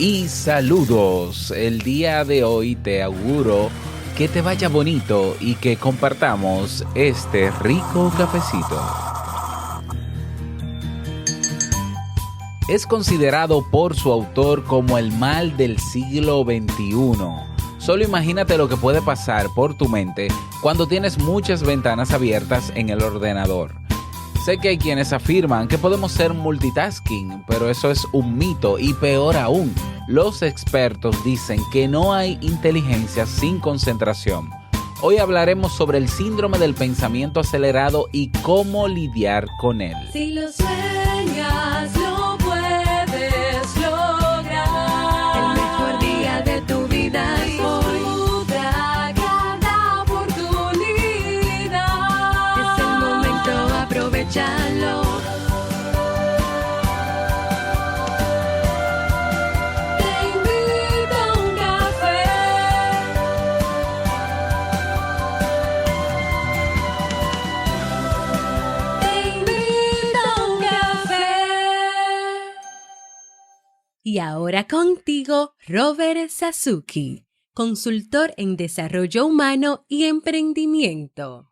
Y saludos, el día de hoy te auguro que te vaya bonito y que compartamos este rico cafecito. Es considerado por su autor como el mal del siglo XXI. Solo imagínate lo que puede pasar por tu mente cuando tienes muchas ventanas abiertas en el ordenador. Sé que hay quienes afirman que podemos ser multitasking, pero eso es un mito y peor aún, los expertos dicen que no hay inteligencia sin concentración. Hoy hablaremos sobre el síndrome del pensamiento acelerado y cómo lidiar con él. Si lo sueñas, lo puedes lograr. El mejor día de tu vida es hoy. Disfruta cada oportunidad. Es el momento, aprovechalo. Te invito a un café. Te invito a un café. Y ahora contigo, Robert Sasuki, consultor en desarrollo humano y emprendimiento.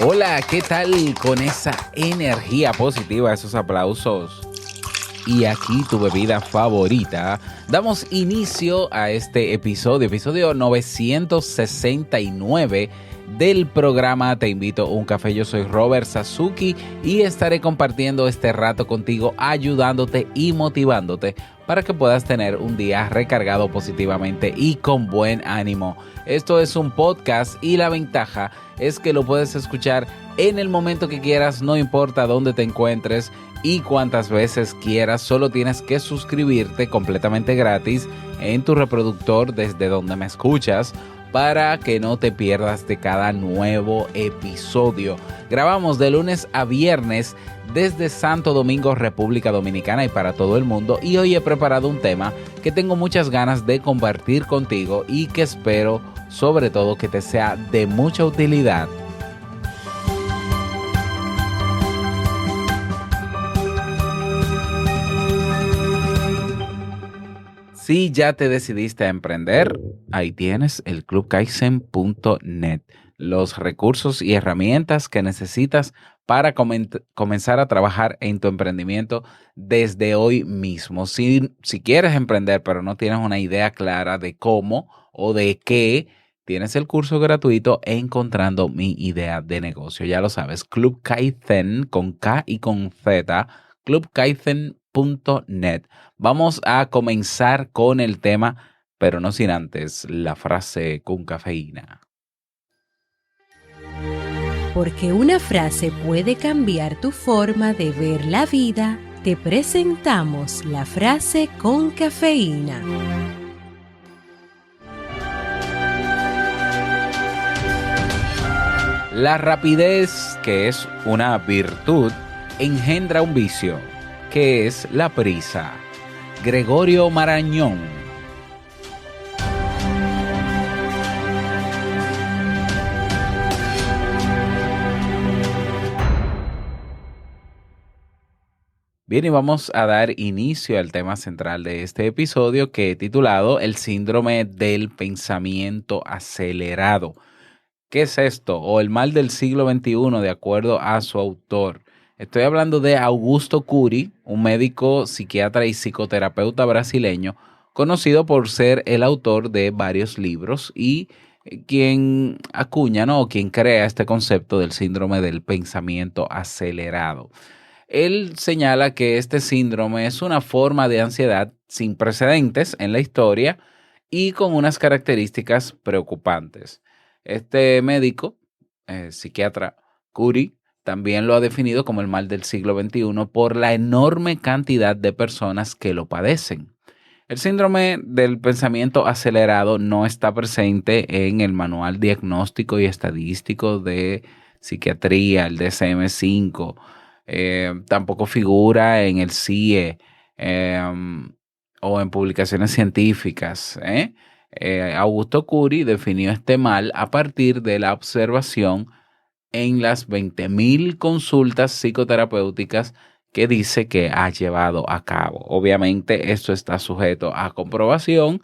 Hola, ¿qué tal con esa energía positiva, esos aplausos? Y aquí tu bebida favorita. Damos inicio a este episodio 969 del programa Te Invito a un Café. Yo soy Robert Sasuki y estaré compartiendo este rato contigo, ayudándote y motivándote para que puedas tener un día recargado positivamente y con buen ánimo. Esto es un podcast y la ventaja es que lo puedes escuchar en el momento que quieras, no importa dónde te encuentres y cuántas veces quieras. Solo tienes que suscribirte completamente gratis en tu reproductor desde donde me escuchas para que no te pierdas de cada nuevo episodio. Grabamos de lunes a viernes desde Santo Domingo, República Dominicana, y para todo el mundo. Y hoy he preparado un tema que tengo muchas ganas de compartir contigo y que espero sobre todo que te sea de mucha utilidad. Si ya te decidiste a emprender, ahí tienes el clubkaizen.net, los recursos y herramientas que necesitas para comenzar a trabajar en tu emprendimiento desde hoy mismo. Si quieres emprender pero no tienes una idea clara de cómo o de qué, tienes el curso gratuito Encontrando mi idea de negocio. Ya lo sabes, Club Kaizen con K y con Z, clubkaizen.net. Vamos a comenzar con el tema, pero no sin antes la frase con cafeína. Porque una frase puede cambiar tu forma de ver la vida, te presentamos la frase con cafeína. La rapidez, que es una virtud, engendra un vicio, que es la prisa. Gregorio Marañón. Bien, y vamos a dar inicio al tema central de este episodio, que he titulado El síndrome del pensamiento acelerado. ¿Qué es esto? O el mal del siglo XXI, de acuerdo a su autor. Estoy hablando de Augusto Cury, un médico, psiquiatra y psicoterapeuta brasileño, conocido por ser el autor de varios libros y quien acuña, ¿no? O quien crea este concepto del síndrome del pensamiento acelerado. Él señala que este síndrome es una forma de ansiedad sin precedentes en la historia y con unas características preocupantes. Este médico, psiquiatra Cury, también lo ha definido como el mal del siglo XXI por la enorme cantidad de personas que lo padecen. El síndrome del pensamiento acelerado no está presente en el Manual Diagnóstico y Estadístico de Psiquiatría, el DSM-5, tampoco figura en el CIE, o en publicaciones científicas. Augusto Curi definió este mal a partir de la observación en las 20.000 consultas psicoterapéuticas que dice que ha llevado a cabo. Obviamente esto está sujeto a comprobación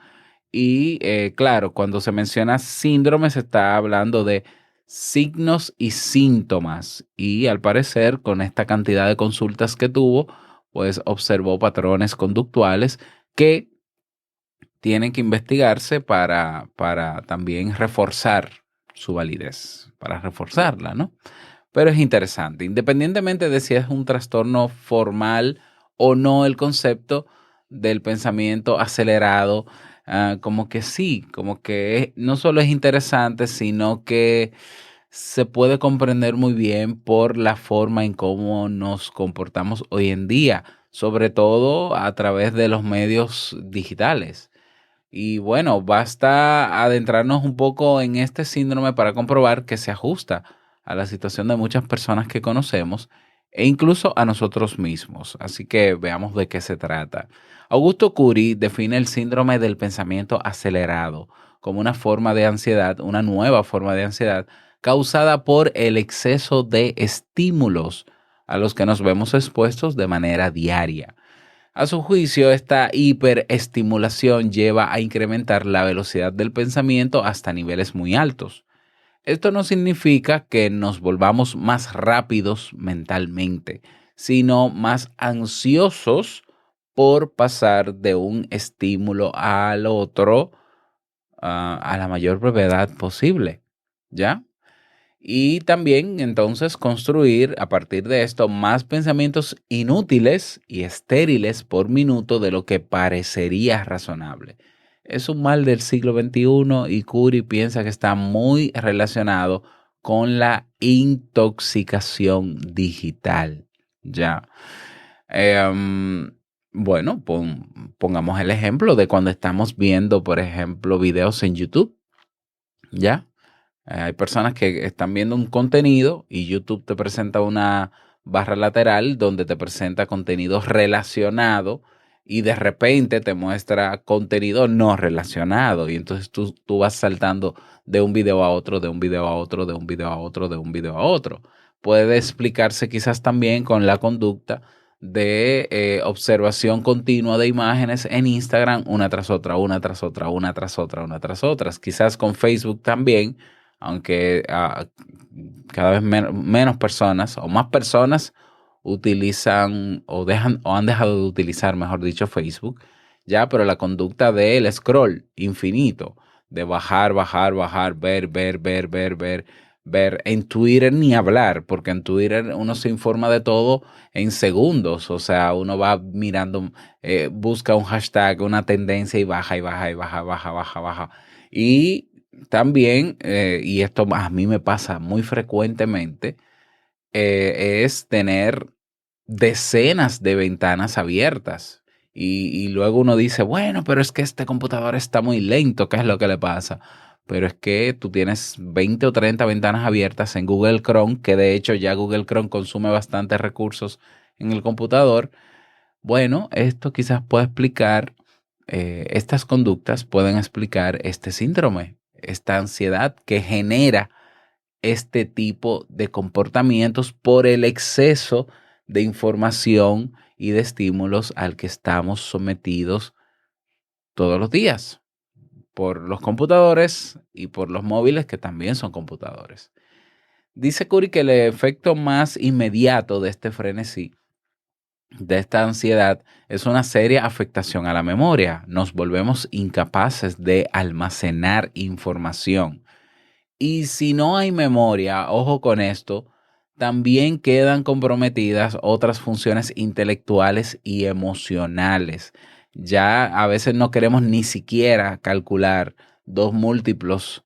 y claro, cuando se menciona síndrome se está hablando de signos y síntomas y al parecer con esta cantidad de consultas que tuvo, pues observó patrones conductuales que tienen que investigarse para también reforzar su validez, para reforzarla, ¿no? Pero es interesante, independientemente de si es un trastorno formal o no, el concepto del pensamiento acelerado, como que sí, como que no solo es interesante, sino que se puede comprender muy bien por la forma en cómo nos comportamos hoy en día, sobre todo a través de los medios digitales. Y bueno, basta adentrarnos un poco en este síndrome para comprobar que se ajusta a la situación de muchas personas que conocemos e incluso a nosotros mismos. Así que veamos de qué se trata. Augusto Curi define el síndrome del pensamiento acelerado como una forma de ansiedad, una nueva forma de ansiedad causada por el exceso de estímulos a los que nos vemos expuestos de manera diaria. A su juicio, esta hiperestimulación lleva a incrementar la velocidad del pensamiento hasta niveles muy altos. Esto no significa que nos volvamos más rápidos mentalmente, sino más ansiosos por pasar de un estímulo al otro, a la mayor brevedad posible. ¿Ya? Y también entonces construir a partir de esto más pensamientos inútiles y estériles por minuto de lo que parecería razonable. Es un mal del siglo XXI y Curi piensa que está muy relacionado con la intoxicación digital. Ya. Bueno, pongamos el ejemplo de cuando estamos viendo, por ejemplo, videos en YouTube. ¿Ya? Hay personas que están viendo un contenido y YouTube te presenta una barra lateral donde te presenta contenido relacionado y de repente te muestra contenido no relacionado y entonces tú vas saltando de un video a otro, de un video a otro, de un video a otro, de un video a otro. Puede explicarse quizás también con la conducta de observación continua de imágenes en Instagram, una tras otra, una tras otra, una tras otra, una tras otras. Quizás con Facebook también, aunque cada vez menos personas o más personas utilizan o dejan o han dejado de utilizar, mejor dicho, Facebook, ya, pero la conducta del scroll infinito, de bajar, bajar, bajar, ver, ver, ver, ver, ver, ver, en Twitter ni hablar, porque en Twitter uno se informa de todo en segundos, o sea, uno va mirando, busca un hashtag, una tendencia y baja y baja y baja, baja, baja, baja. Y también, y esto a mí me pasa muy frecuentemente, es tener decenas de ventanas abiertas. Y luego uno dice, bueno, pero es que este computador está muy lento, ¿qué es lo que le pasa? Pero es que tú tienes 20 o 30 ventanas abiertas en Google Chrome, que de hecho ya Google Chrome consume bastantes recursos en el computador. Bueno, esto quizás pueda explicar, estas conductas pueden explicar este síndrome, esta ansiedad que genera este tipo de comportamientos por el exceso de información y de estímulos al que estamos sometidos todos los días, por los computadores y por los móviles que también son computadores. Dice Curi que el efecto más inmediato de este frenesí, de esta ansiedad, es una seria afectación a la memoria. Nos volvemos incapaces de almacenar información. Y si no hay memoria, ojo con esto, también quedan comprometidas otras funciones intelectuales y emocionales. Ya a veces no queremos ni siquiera calcular dos múltiplos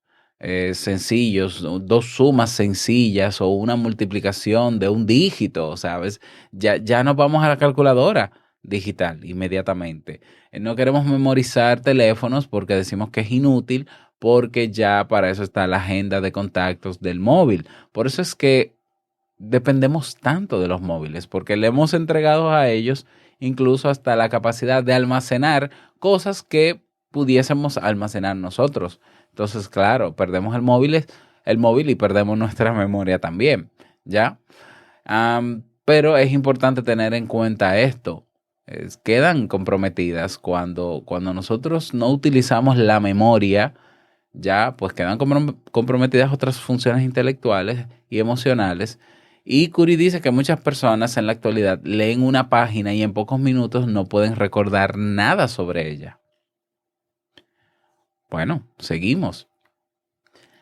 sencillos, dos sumas sencillas o una multiplicación de un dígito. O sea, a veces ya nos vamos a la calculadora digital inmediatamente. No queremos memorizar teléfonos porque decimos que es inútil, porque ya para eso está la agenda de contactos del móvil. Por eso es que dependemos tanto de los móviles, porque le hemos entregado a ellos incluso hasta la capacidad de almacenar cosas que pudiésemos almacenar nosotros. Entonces, claro, perdemos el móvil y perdemos nuestra memoria también, ¿ya? Pero es importante tener en cuenta esto. Quedan comprometidas cuando nosotros no utilizamos la memoria, ya pues quedan comprometidas otras funciones intelectuales y emocionales. Y Curie dice que muchas personas en la actualidad leen una página y en pocos minutos no pueden recordar nada sobre ella. Bueno, seguimos.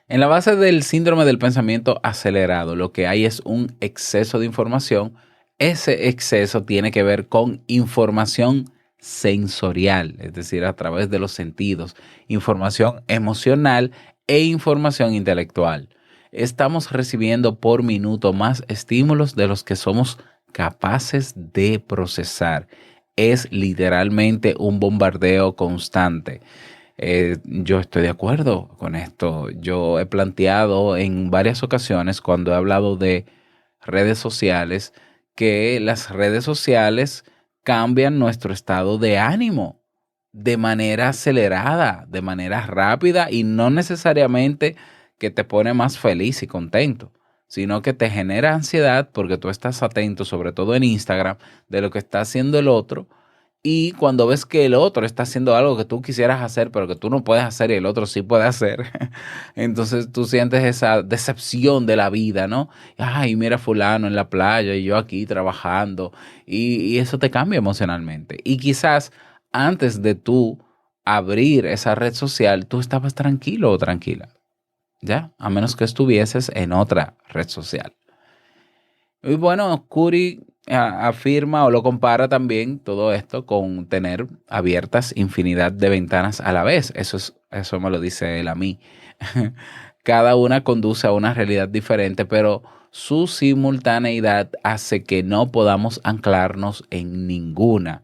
En la base del síndrome del pensamiento acelerado, lo que hay es un exceso de información. Ese exceso tiene que ver con información sensorial, es decir, a través de los sentidos, información emocional e información intelectual. Estamos recibiendo por minuto más estímulos de los que somos capaces de procesar. Es literalmente un bombardeo constante. Yo estoy de acuerdo con esto. Yo he planteado en varias ocasiones cuando he hablado de redes sociales que las redes sociales cambian nuestro estado de ánimo de manera acelerada, de manera rápida y no necesariamente que te pone más feliz y contento, sino que te genera ansiedad porque tú estás atento, sobre todo en Instagram, de lo que está haciendo el otro. Y cuando ves que el otro está haciendo algo que tú quisieras hacer, pero que tú no puedes hacer y el otro sí puede hacer, entonces tú sientes esa decepción de la vida, ¿no? Ay, mira fulano en la playa y yo aquí trabajando. Y eso te cambia emocionalmente. Y quizás antes de tú abrir esa red social, tú estabas tranquilo o tranquila, ¿ya? A menos que estuvieses en otra red social. Y bueno, Curie afirma o lo compara también todo esto con tener abiertas infinidad de ventanas a la vez. Eso me lo dice él a mí. Cada una conduce a una realidad diferente, pero su simultaneidad hace que no podamos anclarnos en ninguna.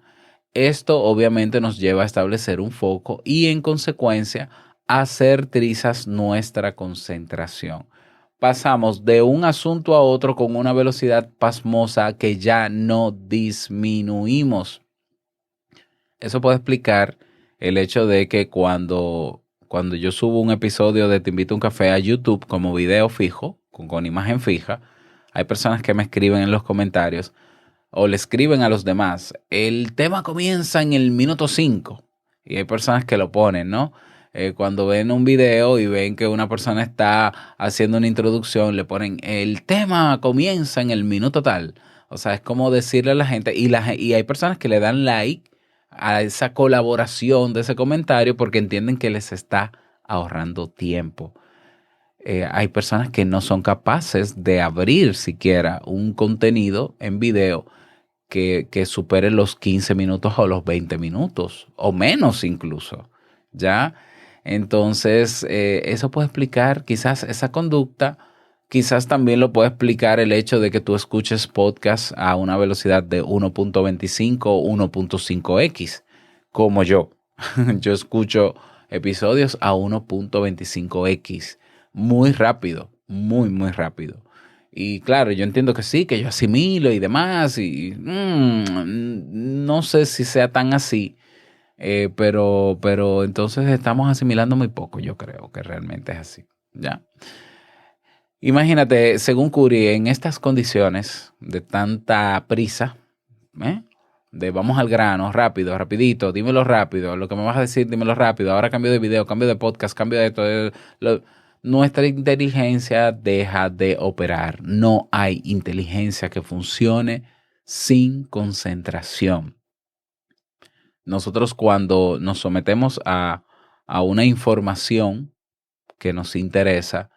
Esto obviamente nos lleva a establecer un foco y en consecuencia a hacer trizas nuestra concentración. Pasamos de un asunto a otro con una velocidad pasmosa que ya no disminuimos. Eso puede explicar el hecho de que cuando yo subo un episodio de Te invito a un café a YouTube como video fijo, con imagen fija, hay personas que me escriben en los comentarios o le escriben a los demás, el tema comienza en el minuto 5 y hay personas que lo ponen, ¿no? Cuando ven un video y ven que una persona está haciendo una introducción, le ponen el tema comienza en el minuto tal. O sea, es como decirle a la gente, y hay personas que le dan like a esa colaboración de ese comentario porque entienden que les está ahorrando tiempo. Hay personas que no son capaces de abrir siquiera un contenido en video que supere los 15 minutos o los 20 minutos, o menos incluso, ¿ya? Entonces, eso puede explicar quizás esa conducta, quizás también lo puede explicar el hecho de que tú escuches podcast a una velocidad de 1.25 o 1.5x, como yo. Yo escucho episodios a 1.25x, muy rápido, muy, muy rápido. Y claro, yo entiendo que sí, que yo asimilo y demás, y no sé si sea tan así, pero entonces estamos asimilando muy poco, yo creo que realmente es así, ¿ya? Imagínate, según Curie, en estas condiciones de tanta prisa, ¿eh? De vamos al grano, rápido, rapidito, dímelo rápido, lo que me vas a decir, dímelo rápido, ahora cambio de video, cambio de podcast, cambio de esto, nuestra inteligencia deja de operar. No hay inteligencia que funcione sin concentración. Nosotros cuando nos sometemos a una información que nos interesa,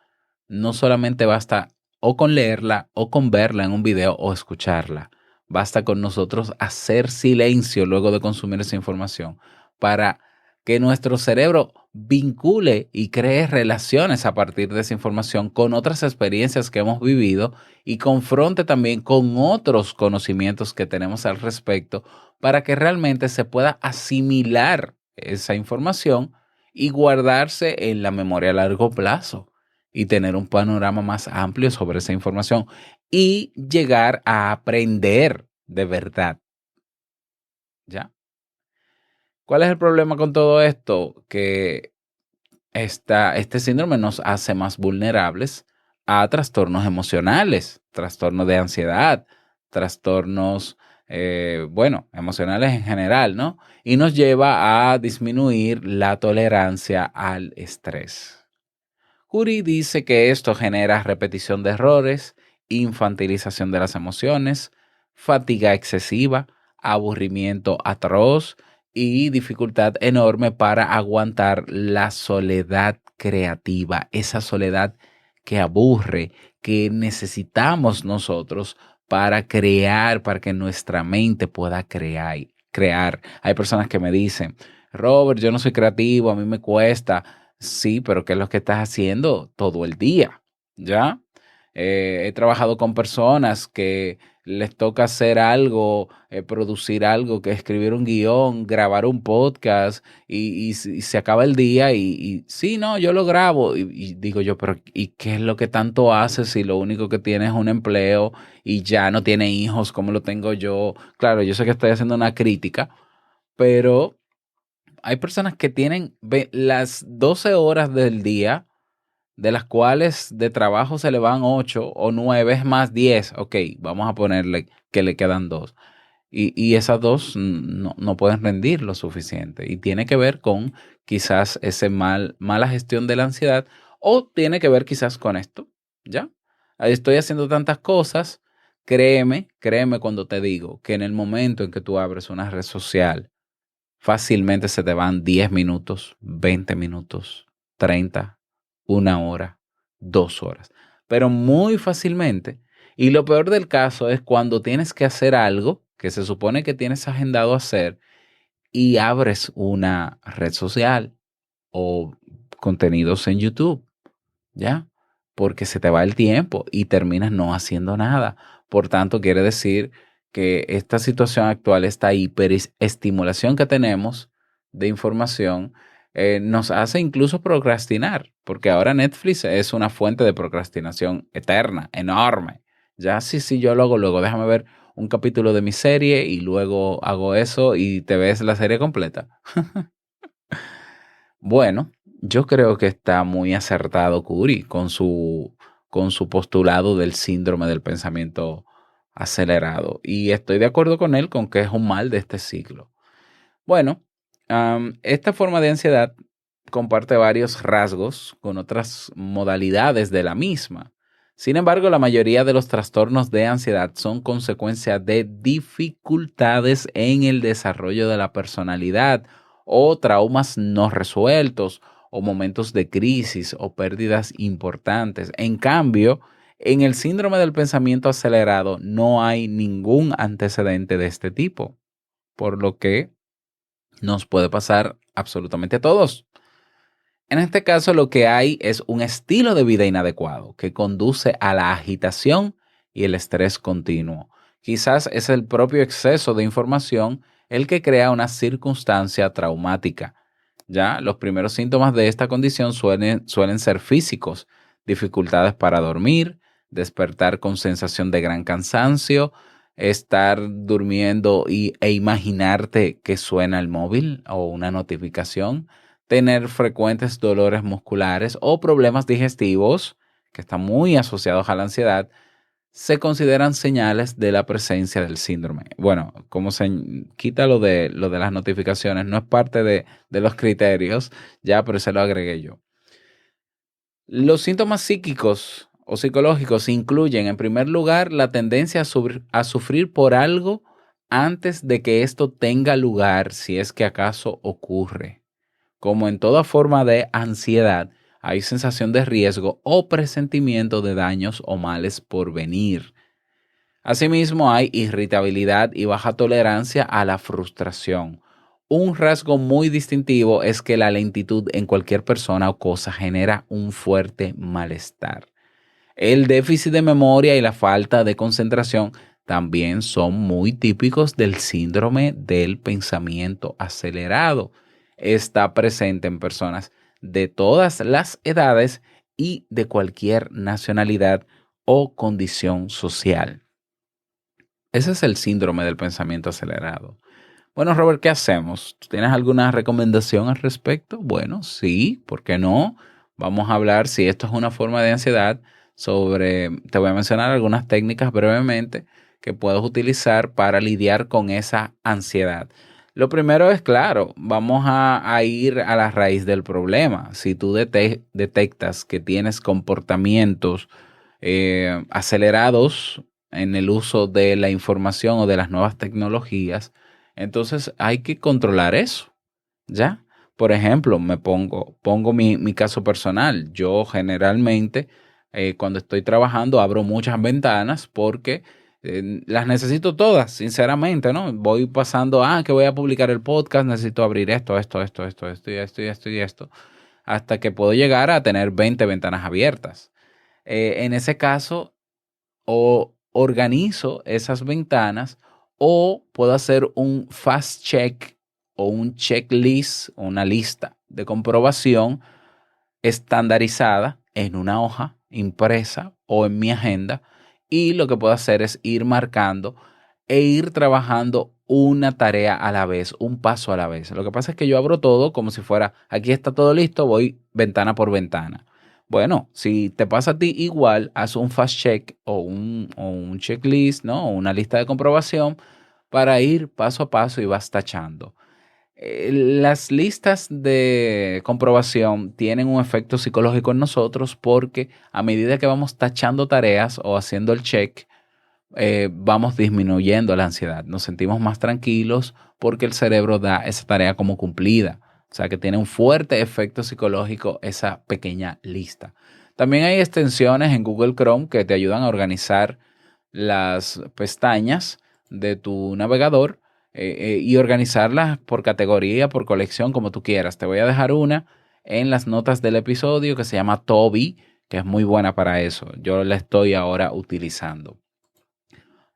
no solamente basta o con leerla o con verla en un video o escucharla. Basta con nosotros hacer silencio luego de consumir esa información para que nuestro cerebro vincule y cree relaciones a partir de esa información con otras experiencias que hemos vivido y confronte también con otros conocimientos que tenemos al respecto para que realmente se pueda asimilar esa información y guardarse en la memoria a largo plazo y tener un panorama más amplio sobre esa información y llegar a aprender de verdad. ¿ya? ¿Cuál es el problema con todo esto? Que este síndrome nos hace más vulnerables a trastornos emocionales, trastornos de ansiedad, trastornos, bueno, emocionales en general, ¿no? Y nos lleva a disminuir la tolerancia al estrés. Curi dice que esto genera repetición de errores, infantilización de las emociones, fatiga excesiva, aburrimiento atroz y dificultad enorme para aguantar la soledad creativa, esa soledad que aburre, que necesitamos nosotros para crear, para que nuestra mente pueda crear. Hay personas que me dicen, Robert, yo no soy creativo, a mí me cuesta. Sí, pero ¿qué es lo que estás haciendo todo el día? ¿Ya? He trabajado con personas que les toca hacer algo, producir algo, que escribir un guión, grabar un podcast y se acaba el día y sí, no, yo lo grabo y digo yo, pero ¿y qué es lo que tanto haces si lo único que tienes es un empleo y ya no tiene hijos como lo tengo yo? Claro, yo sé que estoy haciendo una crítica, pero hay personas que tienen las 12 horas del día, de las cuales de trabajo se le van 8 o 9 es más 10. Ok, vamos a ponerle que le quedan 2. Y esas 2 no pueden rendir lo suficiente. Y tiene que ver con quizás ese mala gestión de la ansiedad o tiene que ver quizás con esto. ¿Ya? Ahí estoy haciendo tantas cosas. Créeme cuando te digo que en el momento en que tú abres una red social, fácilmente se te van 10 minutos, 20 minutos, 30, 1 hora, 2 horas. Pero muy fácilmente. Y lo peor del caso es cuando tienes que hacer algo que se supone que tienes agendado hacer y abres una red social o contenidos en YouTube. ¿Ya? Porque se te va el tiempo y terminas no haciendo nada. Por tanto, quiere decir que esta situación actual, esta hiperestimulación que tenemos de información, nos hace incluso procrastinar, porque ahora Netflix es una fuente de procrastinación eterna, enorme. Ya sí, yo lo hago luego, déjame ver un capítulo de mi serie y luego hago eso y te ves la serie completa. Bueno, yo creo que está muy acertado Curi con su postulado del síndrome del pensamiento acelerado. Y estoy de acuerdo con él con que es un mal de este siglo. Bueno, esta forma de ansiedad comparte varios rasgos con otras modalidades de la misma. Sin embargo, la mayoría de los trastornos de ansiedad son consecuencia de dificultades en el desarrollo de la personalidad o traumas no resueltos o momentos de crisis o pérdidas importantes. En cambio, en el síndrome del pensamiento acelerado no hay ningún antecedente de este tipo, por lo que nos puede pasar absolutamente a todos. En este caso, lo que hay es un estilo de vida inadecuado que conduce a la agitación y el estrés continuo. Quizás es el propio exceso de información el que crea una circunstancia traumática. Ya, los primeros síntomas de esta condición suelen ser físicos, dificultades para dormir, despertar con sensación de gran cansancio, estar durmiendo e imaginarte que suena el móvil o una notificación, tener frecuentes dolores musculares o problemas digestivos, que están muy asociados a la ansiedad, se consideran señales de la presencia del síndrome. Bueno, como se quita lo de las notificaciones, no es parte de los criterios, ya, pero se lo agregué yo. Los síntomas psíquicos o psicológicos incluyen, en primer lugar, la tendencia a sufrir por algo antes de que esto tenga lugar, si es que acaso ocurre. Como en toda forma de ansiedad, hay sensación de riesgo o presentimiento de daños o males por venir. Asimismo, hay irritabilidad y baja tolerancia a la frustración. Un rasgo muy distintivo es que la lentitud en cualquier persona o cosa genera un fuerte malestar. El déficit de memoria y la falta de concentración también son muy típicos del síndrome del pensamiento acelerado. Está presente en personas de todas las edades y de cualquier nacionalidad o condición social. Ese es el síndrome del pensamiento acelerado. Bueno, Robert, ¿qué hacemos? ¿Tú tienes alguna recomendación al respecto? Bueno, sí, ¿por qué no? Vamos a hablar si esto es una forma de ansiedad te voy a mencionar algunas técnicas brevemente que puedes utilizar para lidiar con esa ansiedad. Lo primero es, claro, vamos a ir a la raíz del problema. Si tú detectas que tienes comportamientos acelerados en el uso de la información o de las nuevas tecnologías, entonces hay que controlar eso, ¿ya? Por ejemplo, pongo mi caso personal. Yo generalmente, cuando estoy trabajando, abro muchas ventanas porque las necesito todas, sinceramente, ¿no? Voy pasando, que voy a publicar el podcast, necesito abrir esto y esto, hasta que puedo llegar a tener 20 ventanas abiertas. En ese caso, o organizo esas ventanas o puedo hacer un fast check o un checklist o una lista de comprobación estandarizada en una hoja impresa o en mi agenda, y lo que puedo hacer es ir marcando e ir trabajando una tarea a la vez, un paso a la vez. Lo que pasa es que yo abro todo como si fuera, aquí está todo listo, voy ventana por ventana. Bueno, si te pasa a ti igual, haz un fast check o un checklist, ¿no? O una lista de comprobación para ir paso a paso y vas tachando. Las listas de comprobación tienen un efecto psicológico en nosotros porque a medida que vamos tachando tareas o haciendo el check, vamos disminuyendo la ansiedad. Nos sentimos más tranquilos porque el cerebro da esa tarea como cumplida. O sea que tiene un fuerte efecto psicológico esa pequeña lista. También hay extensiones en Google Chrome que te ayudan a organizar las pestañas de tu navegador y organizarlas por categoría, por colección, como tú quieras. Te voy a dejar una en las notas del episodio que se llama Toby, que es muy buena para eso. Yo la estoy ahora utilizando.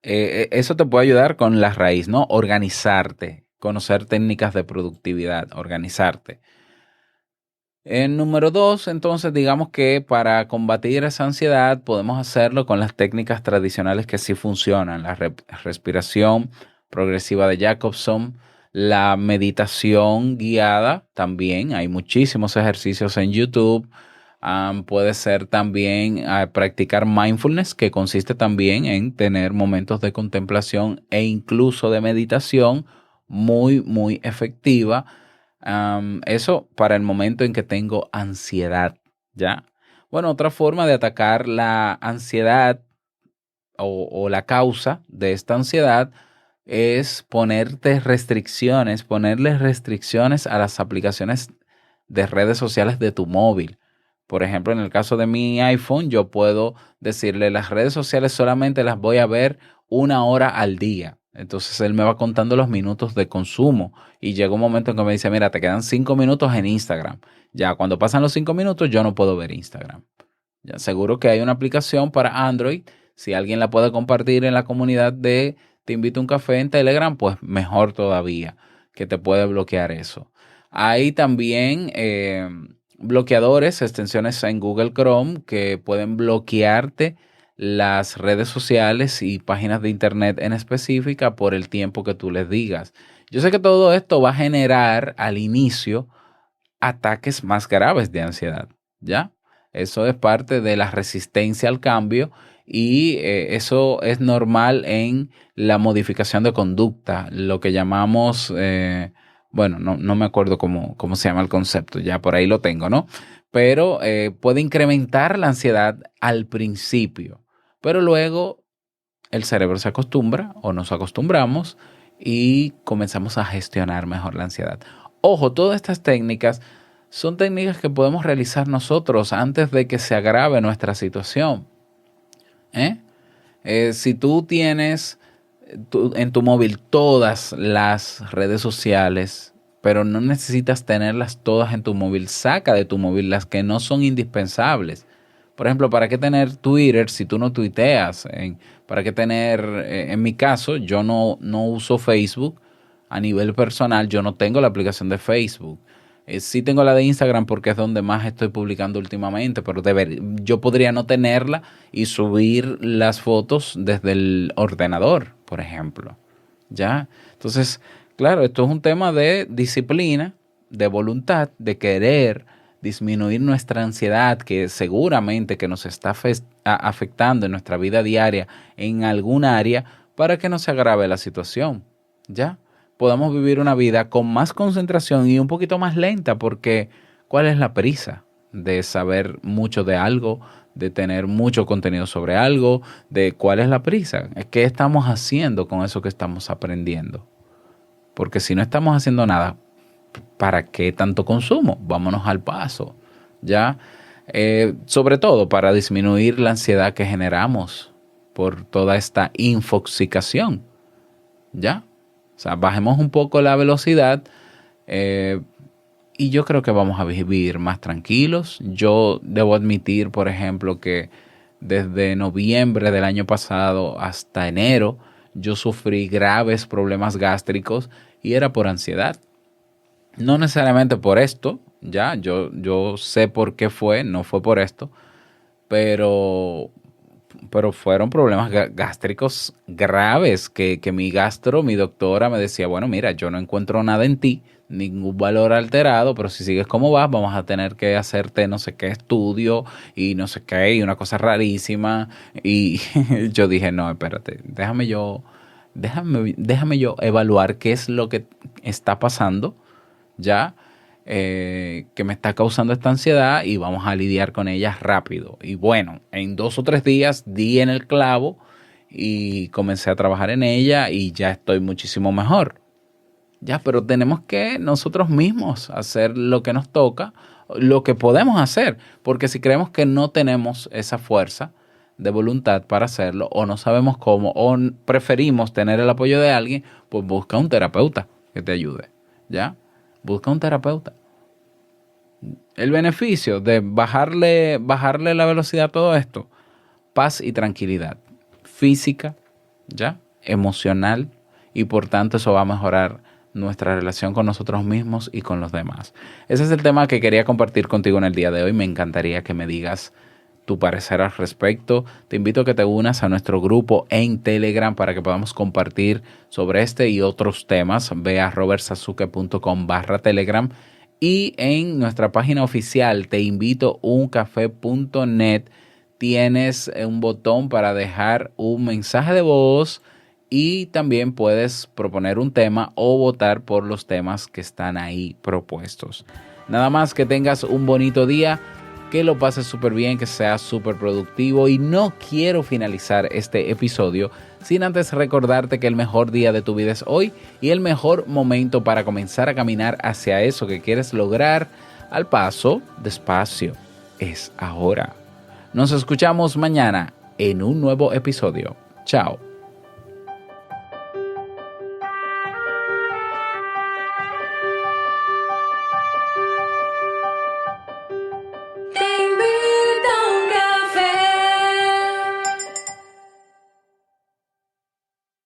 Eso te puede ayudar con la raíz, ¿no? Organizarte, conocer técnicas de productividad, organizarte. En número dos, entonces, digamos que para combatir esa ansiedad podemos hacerlo con las técnicas tradicionales que sí funcionan, la respiración progresiva de Jacobson, la meditación guiada también, hay muchísimos ejercicios en YouTube. Puede ser también practicar mindfulness, que consiste también en tener momentos de contemplación e incluso de meditación muy, muy efectiva. Eso para el momento en que tengo ansiedad, ¿ya? Bueno, otra forma de atacar la ansiedad o la causa de esta ansiedad es ponerles restricciones a las aplicaciones de redes sociales de tu móvil. Por ejemplo, en el caso de mi iPhone, yo puedo decirle las redes sociales solamente las voy a ver 1 hora al día. Entonces él me va contando los minutos de consumo y llega un momento en que me dice, mira, te quedan 5 minutos en Instagram. Ya cuando pasan los 5 minutos yo no puedo ver Instagram. Ya seguro que hay una aplicación para Android. Si alguien la puede compartir en la comunidad de Te invito a un café en Telegram, pues mejor todavía, que te puede bloquear eso. Hay también bloqueadores, extensiones en Google Chrome que pueden bloquearte las redes sociales y páginas de internet en específica por el tiempo que tú les digas. Yo sé que todo esto va a generar al inicio ataques más graves de ansiedad, ¿ya? Eso es parte de la resistencia al cambio y eso es normal en la modificación de conducta, lo que llamamos, bueno, no me acuerdo cómo se llama el concepto, ya por ahí lo tengo, ¿no? Pero puede incrementar la ansiedad al principio, pero luego el cerebro se acostumbra o nos acostumbramos y comenzamos a gestionar mejor la ansiedad. Ojo, todas estas técnicas son técnicas que podemos realizar nosotros antes de que se agrave nuestra situación. ¿Eh? Si tú tienes en tu móvil todas las redes sociales, pero no necesitas tenerlas todas en tu móvil, saca de tu móvil las que no son indispensables. Por ejemplo, ¿para qué tener Twitter si tú no tuiteas? ¿Para qué tener, en mi caso, yo no uso Facebook a nivel personal, yo no tengo la aplicación de Facebook. Sí tengo la de Instagram porque es donde más estoy publicando últimamente, pero yo podría no tenerla y subir las fotos desde el ordenador, por ejemplo. ¿Ya? Entonces, Claro, esto es un tema de disciplina, de voluntad, de querer disminuir nuestra ansiedad que seguramente que nos está afectando en nuestra vida diaria en algún área para que no se agrave la situación. ¿Ya? Podamos vivir una vida con más concentración y un poquito más lenta porque ¿cuál es la prisa de saber mucho de algo, de tener mucho contenido sobre algo, de cuál es la prisa? ¿Qué estamos haciendo con eso que estamos aprendiendo? Porque si no estamos haciendo nada, ¿para qué tanto consumo? Vámonos al paso, ¿ya? Sobre todo para disminuir la ansiedad que generamos por toda esta infoxicación, ¿ya? O sea, bajemos un poco la velocidad eh, y yo creo que vamos a vivir más tranquilos. Yo debo admitir, por ejemplo, que desde noviembre del año pasado hasta enero, yo sufrí graves problemas gástricos y era por ansiedad. No necesariamente por esto, ya, yo sé por qué fue, no fue por esto, pero, pero fueron problemas gástricos graves que mi gastro, mi doctora me decía, bueno, mira, yo no encuentro nada en ti, ningún valor alterado, pero si sigues como vas, vamos a tener que hacerte no sé qué estudio y no sé qué, y una cosa rarísima. Y yo dije, no, espérate, déjame yo evaluar qué es lo que está pasando ya que me está causando esta ansiedad y vamos a lidiar con ella rápido. Y bueno, en 2 o 3 días di en el clavo y comencé a trabajar en ella y ya estoy muchísimo mejor. Ya, pero tenemos que nosotros mismos hacer lo que nos toca, lo que podemos hacer, porque si creemos que no tenemos esa fuerza de voluntad para hacerlo o no sabemos cómo o preferimos tener el apoyo de alguien, pues busca un terapeuta que te ayude, ¿ya? Busca un terapeuta. El beneficio de bajarle la velocidad a todo esto, paz y tranquilidad física, ¿ya? Emocional y por tanto eso va a mejorar nuestra relación con nosotros mismos y con los demás. Ese es el tema que quería compartir contigo en el día de hoy. Me encantaría que me digas tu parecer al respecto. Te invito a que te unas a nuestro grupo en Telegram para que podamos compartir sobre este y otros temas. Ve a robertsazuke.com/Telegram y en nuestra página oficial teinvitouncafé.net tienes un botón para dejar un mensaje de voz y también puedes proponer un tema o votar por los temas que están ahí propuestos. Nada más, que tengas un bonito día, que lo pases súper bien, que seas súper productivo y no quiero finalizar este episodio sin antes recordarte que el mejor día de tu vida es hoy y el mejor momento para comenzar a caminar hacia eso que quieres lograr al paso, despacio, es ahora. Nos escuchamos mañana en un nuevo episodio. Chao.